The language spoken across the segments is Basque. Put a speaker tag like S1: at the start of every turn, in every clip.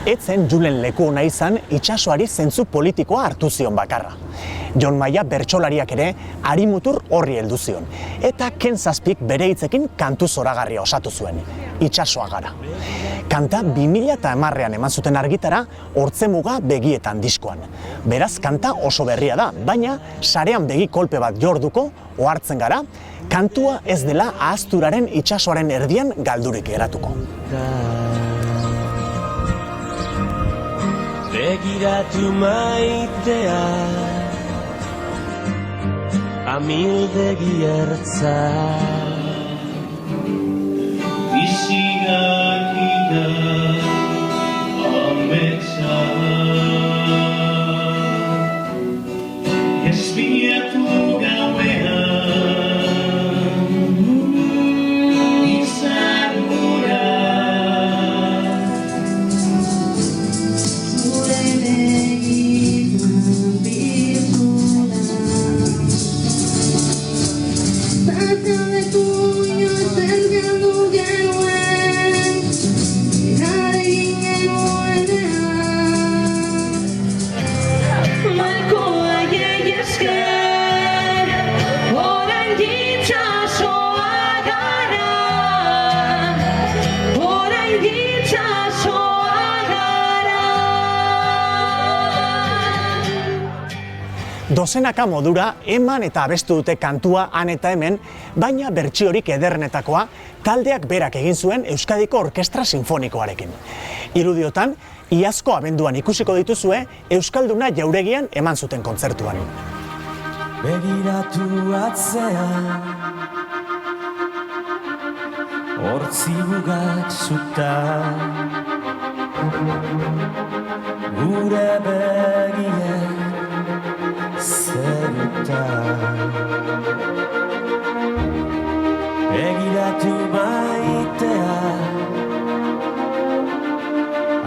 S1: Etzen Julen leku ona izan itsasoari zentzu politikoa hartu zion bakarra. Jon Maia bertsolariak ere hari mutur horri heldu zion, eta Ken Zazpik bere hitzekin kantu zoragarria osatu zuen, Itsasoa gara. Kanta 2010ean eman zuten argitara Hortzemuga begietan diskoan. Beraz, kanta oso berria da, baina sarean begi kolpe bat jorduko ohartzen gara, kantua ez dela ahazturaren itsasoaren erdian galdurik geratuko.
S2: Begiratu maitea amildegi ertza
S3: Bizigakida ametsa Ezbiatu gauean
S1: Dozenaka modura eman eta abestu dute kantua han eta hemen, baina bertsiorik ederrenetakoa taldeak berak egin zuen Euskadiko Orkestra Sinfonikoarekin. Irudiotan, iazko abenduan ikusiko dituzue Euskalduna Jauregian eman zuten kontzertuan.
S2: Begiratu atzean Hortzibugak zuta Gure begien zeruta Begiratu maitea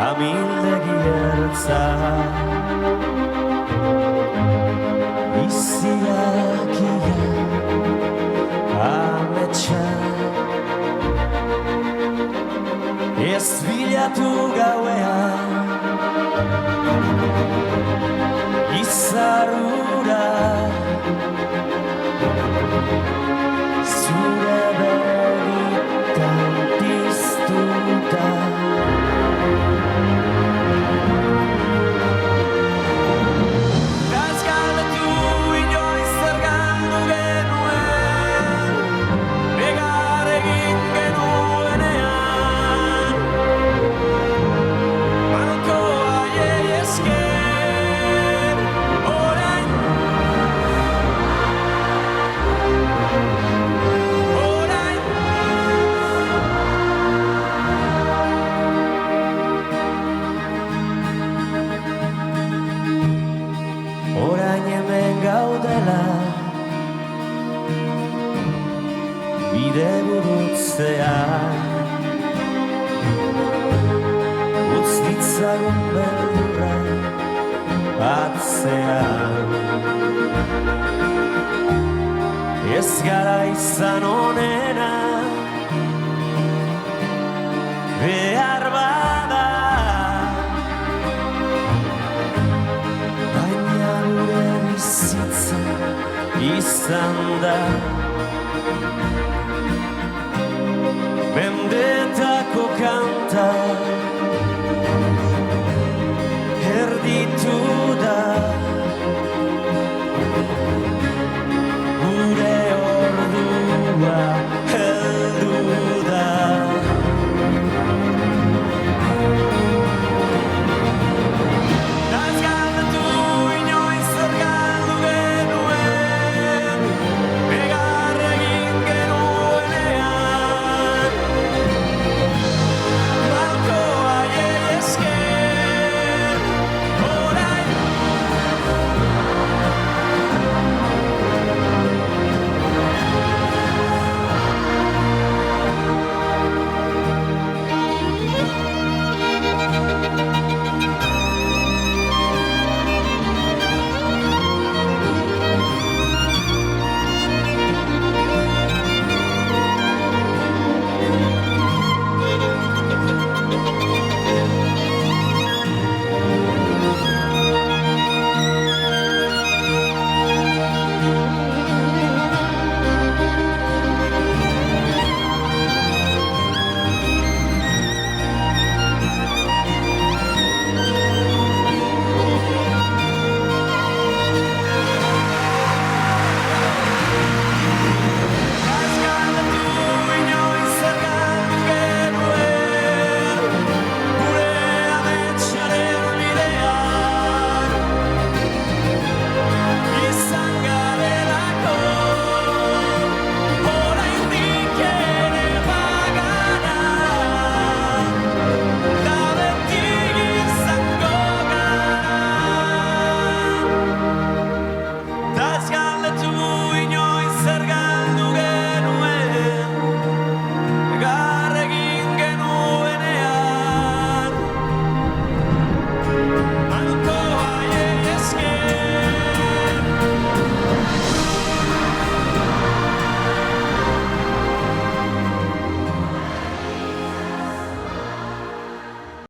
S2: amildegi ertza Iziakia ametsa Ez bilatu gauean Izarura Zure begitan piztuta Gazgaldetu inoiz zer galdu genuen Negar egin genuenean Malko haiei esker Orain hemen gaudela Bide burutzean Utz ditzagun beldurra atzean Ez gara izan onena Behar bat